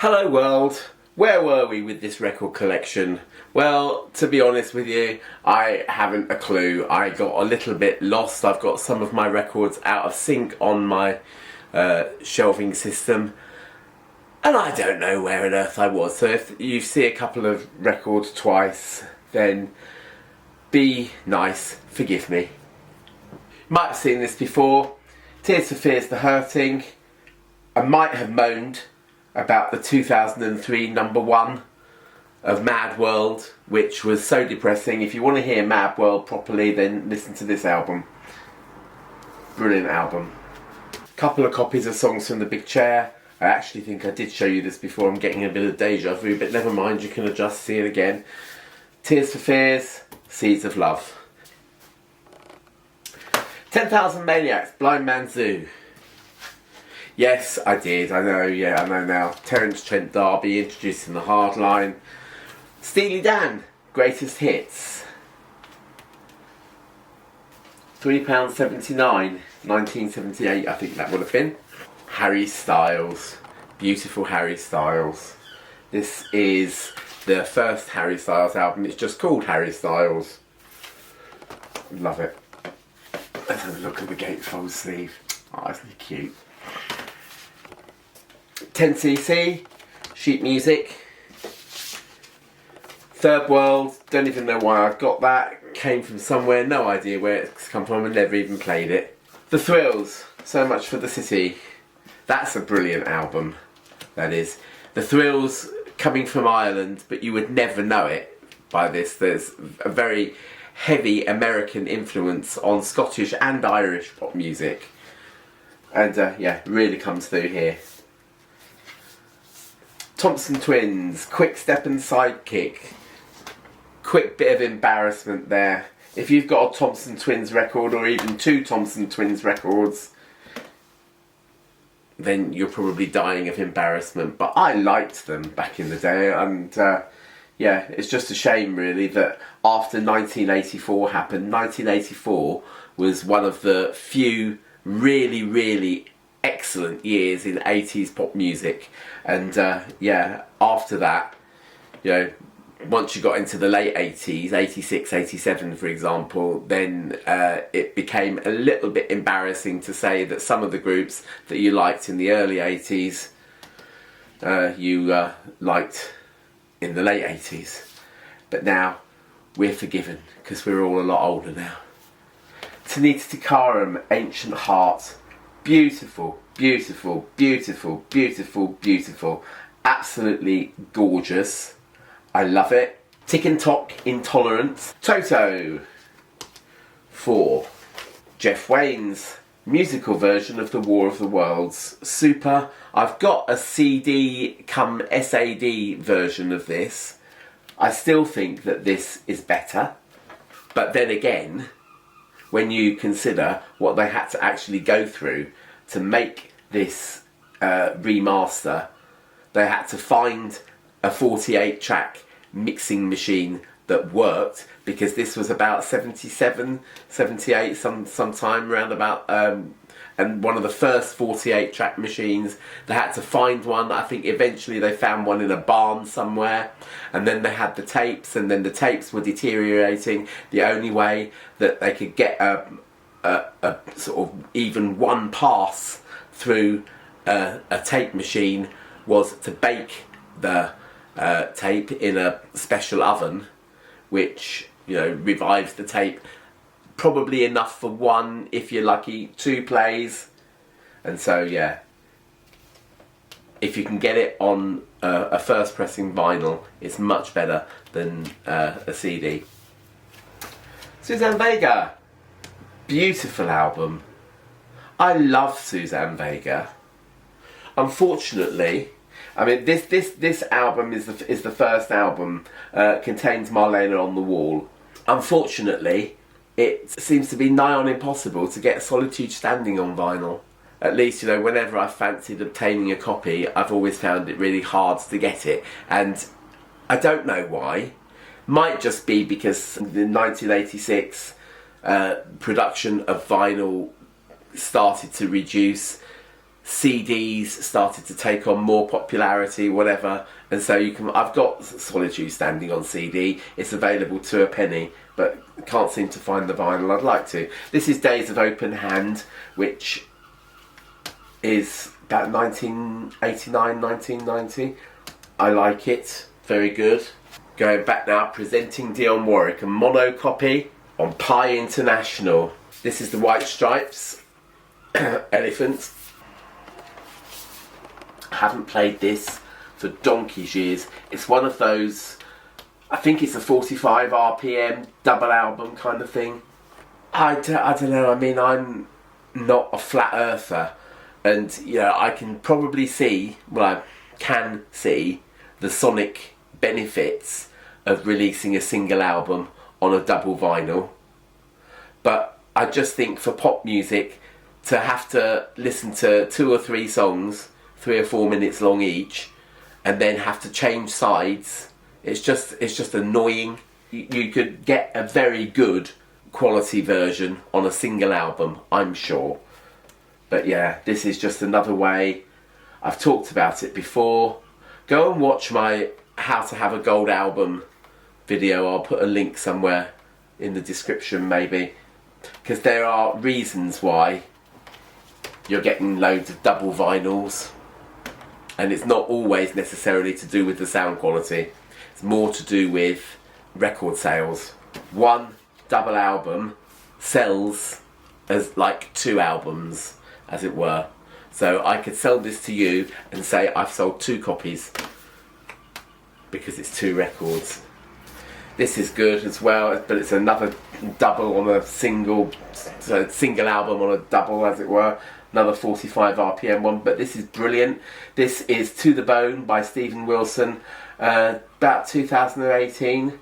Hello world, where were we with this record collection? Well, to be honest with you, I haven't a clue. I got a little bit lost. I've got some of my records out of sync on my shelving system, and I don't know where on earth I was. So if you see a couple of records twice, then be nice, forgive me. You might have seen this before. Tears for Fears, The Hurting. I might have moaned about the 2003 number one of Mad World, which was so depressing. If you want to hear Mad World properly, then listen to this album. Brilliant album. Couple of copies of Songs from the Big Chair. I actually think I did show you this before. I'm getting a bit of deja vu, but never mind, you can adjust, see it again. Tears for Fears, Seeds of Love. 10,000 Maniacs, Blind Man Zoo. Yes, I did. I know, yeah, I know now. Terence Trent D'Arby introducing the hard line. Steely Dan, Greatest Hits. £3.79, 1978, I think that would have been. Harry Styles, beautiful Harry Styles. This is the first Harry Styles album. It's just called Harry Styles. Love it. Let's have a look at the gatefold sleeve. Oh, isn't he cute? 10cc, sheet music. Third World, don't even know why I got that. Came from somewhere, no idea where it's come from, and never even played it. The Thrills, So Much for the City. That's a brilliant album, that is. The Thrills, coming from Ireland, but you would never know it by this. There's a very heavy American influence on Scottish and Irish pop music. And yeah, really comes through here. Thompson Twins, Quick Step and Sidekick. Quick bit of embarrassment there. If you've got a Thompson Twins record, or even two Thompson Twins records, then you're probably dying of embarrassment. But I liked them back in the day, and yeah, it's just a shame really that after 1984 happened, 1984 was one of the few really excellent years in 80s pop music. And yeah, after that, you know, once you got into the late 80s, 86, 87 for example, then it became a little bit embarrassing to say that some of the groups that you liked in the early 80s, you liked in the late 80s. But now, we're forgiven, because we're all a lot older now. Tanita Tikaram, Ancient Heart. Beautiful, beautiful, beautiful, beautiful, beautiful. Absolutely gorgeous. I love it. Tick and Tock, Intolerance. Toto. 4. Jeff Wayne's musical version of The War of the Worlds. Super. I've got a CD cum SAD version of this. I still think that this is better. But then again, when you consider what they had to actually go through to make this remaster, they had to find a 48 track mixing machine that worked, because this was about 77, 78, sometime around about, and one of the first 48 track machines, they had to find one. I think eventually they found one in a barn somewhere, and then they had the tapes, and then the tapes were deteriorating. The only way that they could get a sort of even one pass through a tape machine was to bake the tape in a special oven, which, you know, revives the tape probably enough for one, if you're lucky, 2 plays. And so yeah, if you can get it on a first pressing vinyl, it's much better than a CD. Suzanne Vega, beautiful album. I love Suzanne Vega. Unfortunately, I mean, this album is the first album, contains Marlena on the Wall. Unfortunately, it seems to be nigh on impossible to get Solitude Standing on vinyl. At least, you know, whenever I've fancied obtaining a copy, I've always found it really hard to get it. And I don't know why. Might just be because the 1986 production of vinyl started to reduce. CDs started to take on more popularity, whatever, and so you can. I've got Solitude Standing on CD. It's available to a penny, but can't seem to find the vinyl. I'd like to. This is Days of Open Hand, which is about 1989, 1990. I like it. Very good. Going back now, presenting Dionne Warwick, a mono copy on Pi International. This is the White Stripes, Elephant. I haven't played this for donkey's years. It's one of those, I think it's a 45 RPM double album kind of thing. I don't know, I mean, I'm not a flat earther, and I can probably see, well, I can see the sonic benefits of releasing a single album on a double vinyl, but I just think for pop music to have to listen to 2 or 3 songs 3 or 4 minutes long each and then have to change sides, it's just annoying. You could get a very good quality version on a single album, I'm sure, but yeah, this is just another way. I've talked about it before. Go and watch my How to Have a Gold Album video. I'll put a link somewhere in the description maybe, because there are reasons why you're getting loads of double vinyls, and it's not always necessarily to do with the sound quality. It's more to do with record sales. One double album sells as like 2 albums, as it were. So I could sell this to you and say I've sold 2 copies because it's 2 records. This is good as well, but it's another double on a single, so single album on a double, as it were. Another 45 RPM one, but this is brilliant. This is To the Bone by Stephen Wilson, about 2018.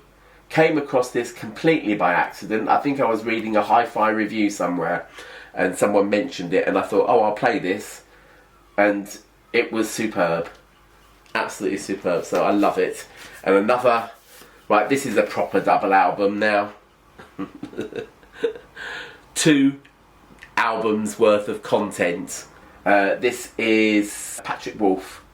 Came across this completely by accident. I think I was reading a hi-fi review somewhere and someone mentioned it, and I thought, oh, I'll play this, and it was superb. Absolutely superb, so I love it. And another, right, this is a proper double album now. 2 albums worth of content. This is Patrick Wolf,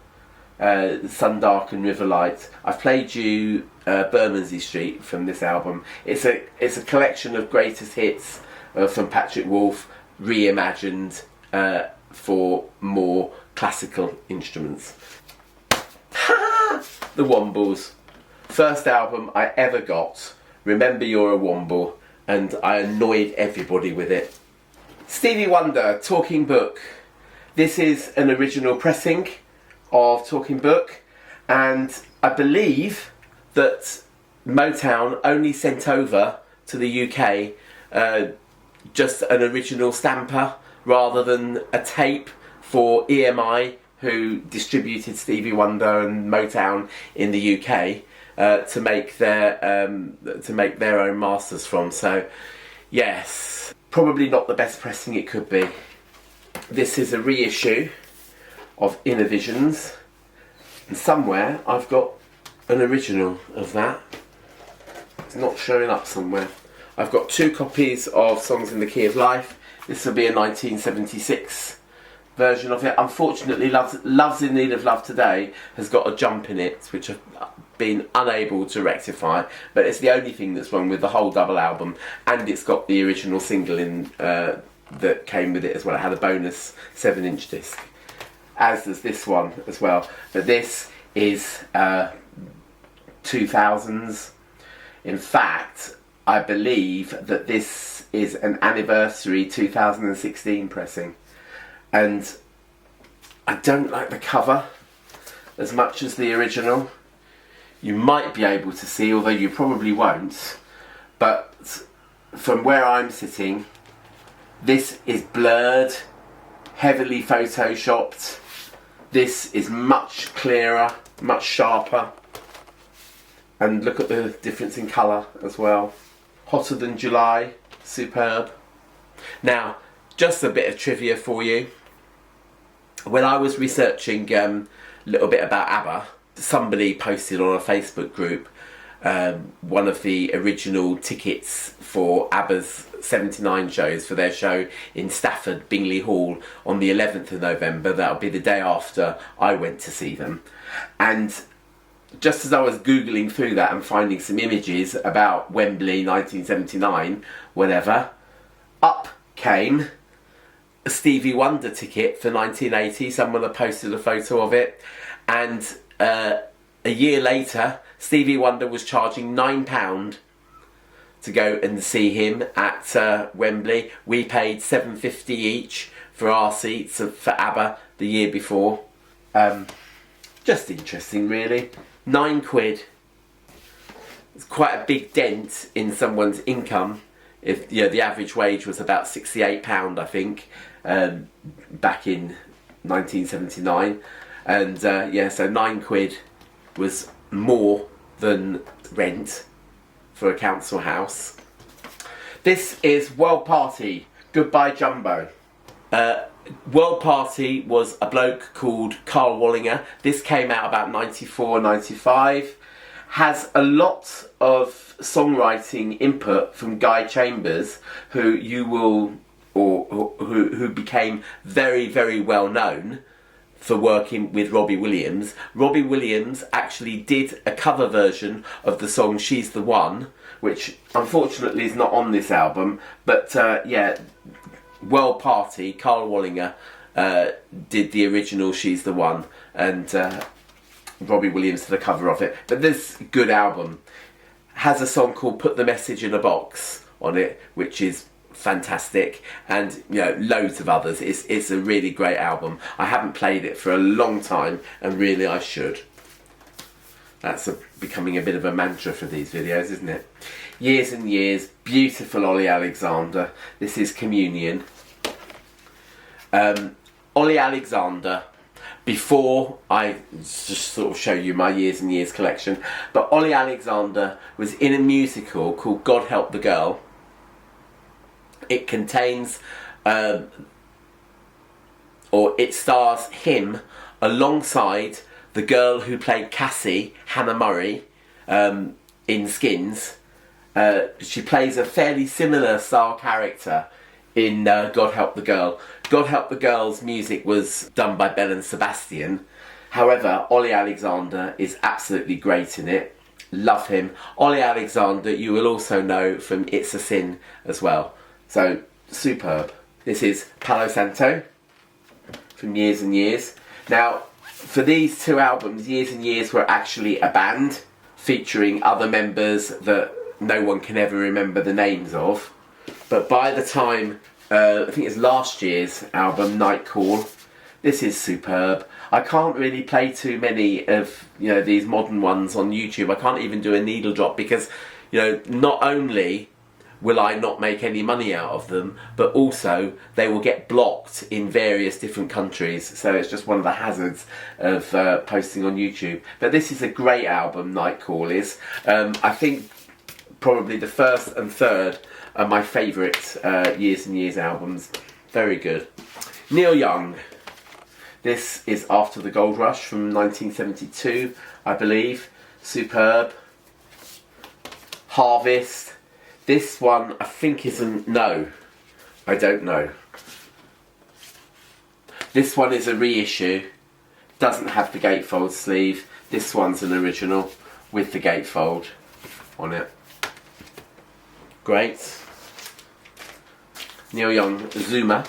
Sun Dark and River Light. I've played you Bermondsey Street from this album. It's a collection of greatest hits from Patrick Wolf, reimagined for more classical instruments. The Wombles. First album I ever got, Remember You're a Womble, and I annoyed everybody with it. Stevie Wonder, Talking Book. This is an original pressing of Talking Book, and I believe that Motown only sent over to the UK just an original stamper rather than a tape for EMI, who distributed Stevie Wonder and Motown in the UK, to make their own masters from. So yes, probably not the best pressing it could be. This is a reissue of Inner Visions, and somewhere I've got an original of that. It's not showing up somewhere. I've got 2 copies of Songs in the Key of Life. This will be a 1976 version of it. Unfortunately, Love's in Need of Love Today has got a jump in it, which I've been unable to rectify, but it's the only thing that's wrong with the whole double album, and it's got the original single in that came with it as well. It had a bonus 7-inch disc, as does this one as well, but this is 2000s. In fact, I believe that this is an anniversary 2016 pressing, and I don't like the cover as much as the original. You might be able to see, although you probably won't, but from where I'm sitting, this is blurred, heavily photoshopped. This is much clearer, much sharper, and look at the difference in colour as well. Hotter Than July, superb. Now, just a bit of trivia for you. When I was researching a little bit about ABBA, somebody posted on a Facebook group one of the original tickets for ABBA's 79 shows, for their show in Stafford, Bingley Hall, on the 11th of November. That'll be the day after I went to see them. And just as I was Googling through that and finding some images about Wembley 1979, whatever, up came a Stevie Wonder ticket for 1980. Someone had posted a photo of it, and a year later Stevie Wonder was charging £9 to go and see him at Wembley. We paid £7.50 each for our seats for ABBA the year before. Just interesting, really. £9. It's quite a big dent in someone's income. If the average wage was about £68, I think, back in 1979, and so £9 was more than rent for a council house. This is World Party, Goodbye Jumbo. World Party was a bloke called Carl Wallinger. This came out about 94, 95. Has a lot of songwriting input from Guy Chambers, who who became very, very well known for working with Robbie Williams. Robbie Williams actually did a cover version of the song She's the One, which unfortunately is not on this album, but World Party, Carl Wallinger did the original She's the One, and Robbie Williams did a cover of it. But this good album has a song called Put the Message in a Box on it, which is fantastic, and loads of others. It's a really great album. I haven't played it for a long time, and really I should. That's becoming a bit of a mantra for these videos, isn't it? Years and Years, beautiful Ollie Alexander. This is Communion. Ollie Alexander, before I just sort of show you my Years and Years collection, but Ollie Alexander was in a musical called God Help the Girl. It contains, it stars him alongside the girl who played Cassie, Hannah Murray, in Skins. She plays a fairly similar style character in God Help the Girl. God Help the Girl's music was done by Bell and Sebastian. However, Ollie Alexander is absolutely great in it. Love him. Ollie Alexander you will also know from It's a Sin as well. So, superb. This is Palo Santo from Years and Years. Now, for these two albums, Years and Years were actually a band featuring other members that no one can ever remember the names of. But by the time, I think it's last year's album, Night Call, this is superb. I can't really play too many of these modern ones on YouTube. I can't even do a needle drop because not only will I not make any money out of them, but also they will get blocked in various different countries. So it's just one of the hazards of posting on YouTube. But this is a great album, Night Call is. I think probably the first and third are my favourite Years and Years albums. Very good. Neil Young. This is After the Gold Rush from 1972, I believe. Superb. Harvest. This one I think isn't... No, I don't know. This one is a reissue. Doesn't have the gatefold sleeve. This one's an original with the gatefold on it. Great. Neil Young, Zuma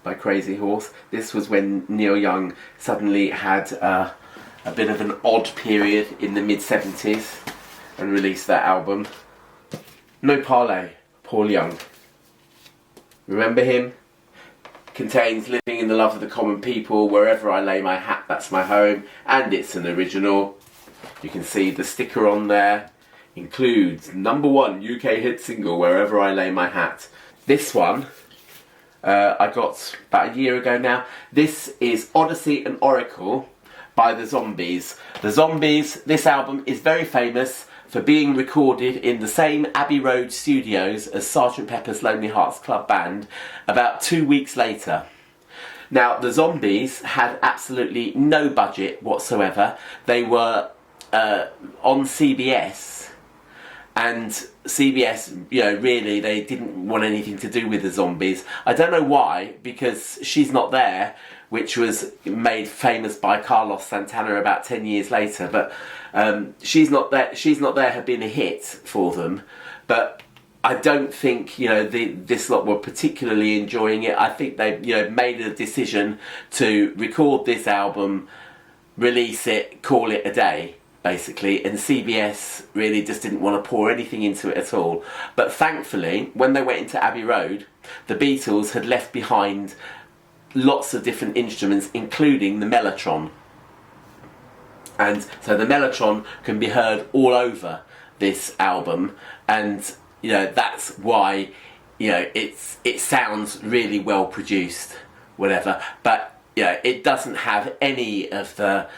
by Crazy Horse. This was when Neil Young suddenly had a bit of an odd period in the mid-70s and released that album. No Parley, Paul Young. Remember him? Contains Living in the Love of the Common People, Wherever I Lay My Hat, That's My Home, and it's an original. You can see the sticker on there. Includes #1 UK hit single, Wherever I Lay My Hat. This one I got about a year ago now. This is Odyssey and Oracle by the Zombies. The Zombies, this album is very famous for being recorded in the same Abbey Road studios as Sgt. Pepper's Lonely Hearts Club Band about 2 weeks later. Now, the Zombies had absolutely no budget whatsoever. They were on CBS, and CBS, you know, really they didn't want anything to do with the zombies. I don't know why, because She's Not There, which was made famous by Carlos Santana about 10 years later, but She's Not There had been a hit for them, but I don't think, you know, this lot were particularly enjoying it. I think they, you know, made a decision to record this album, release it, call it a day, basically, and CBS really just didn't want to pour anything into it at all. But thankfully, when they went into Abbey Road, the Beatles had left behind lots of different instruments, including the mellotron. And so the mellotron can be heard all over this album, and you know, that's why, you know, it sounds really well produced, whatever, but you know, it doesn't have any of the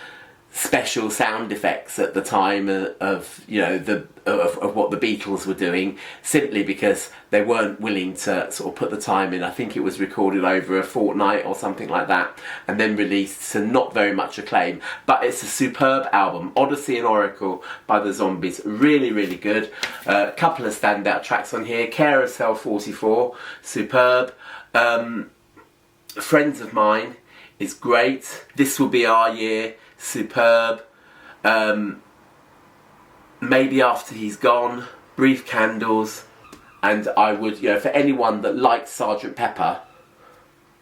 special sound effects at the time of you know, of what the Beatles were doing, simply because they weren't willing to sort of put the time in. I think it was recorded over a fortnight or something like that, and then released to not very much acclaim. But it's a superb album. Odyssey and Oracle by the Zombies, really, really good. A couple of standout tracks on here. Care of Cell 44, superb. Friends of Mine is great. This Will Be Our Year, superb. Maybe After He's Gone, Brief Candles, and I would, you know, for anyone that likes Sgt. Pepper,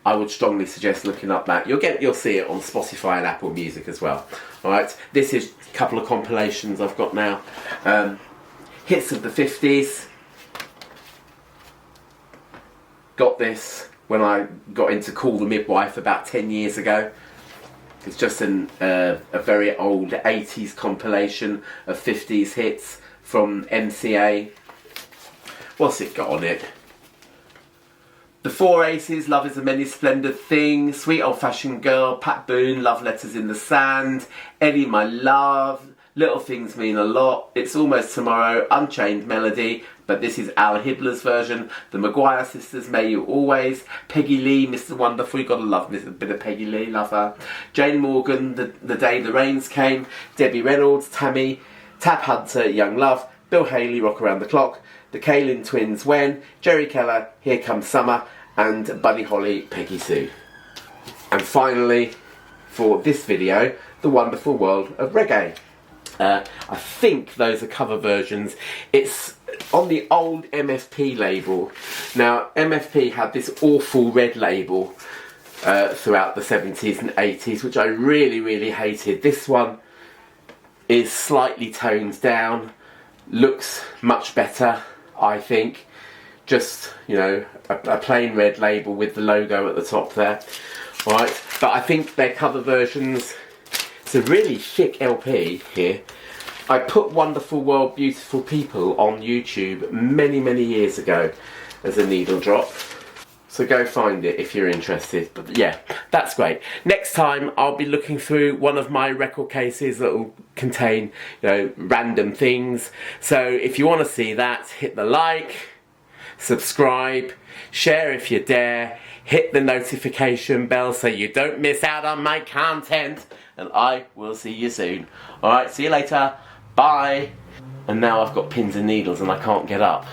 I would strongly suggest looking up that. You'll see it on Spotify and Apple Music as well. All right, this is a couple of compilations I've got now. Hits of the 50s. Got this when I got into Call the Midwife about 10 years ago. It's just a very old 80s compilation of 50s hits from MCA. What's it got on it? The Four Aces, Love Is a Many Splendid Thing, Sweet Old Fashioned Girl, Pat Boone, Love Letters in the Sand, Eddie My Love, Little Things Mean a Lot, It's Almost Tomorrow, Unchained Melody, but this is Al Hibbler's version, The Maguire Sisters, May You Always, Peggy Lee, Mr. Wonderful, you gotta love this, a bit of Peggy Lee, love her, Jane Morgan, The Day the Rains Came, Debbie Reynolds, Tammy, Tab Hunter, Young Love, Bill Haley, Rock Around the Clock, The Kalin Twins, When, Jerry Keller, Here Comes Summer, and Buddy Holly, Peggy Sue. And finally, for this video, The Wonderful World of Reggae. I think those are cover versions. It's on the old MFP label. Now, MFP had this awful red label throughout the 70s and 80s, which I really, really hated. This one is slightly toned down, looks much better, I think. Just, you know, a plain red label with the logo at the top there. Alright, but I think their cover versions, it's a really thick LP here. I put Wonderful World, Beautiful People on YouTube many, many years ago as a needle drop. So go find it if you're interested. But yeah, that's great. Next time I'll be looking through one of my record cases that will contain, you know, random things. So if you want to see that, hit the like, subscribe, share if you dare, hit the notification bell so you don't miss out on my content, and I will see you soon. Alright, see you later. Bye. And now I've got pins and needles and I can't get up.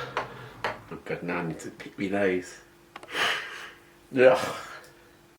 Oh God, now I need to pick me those. Ugh.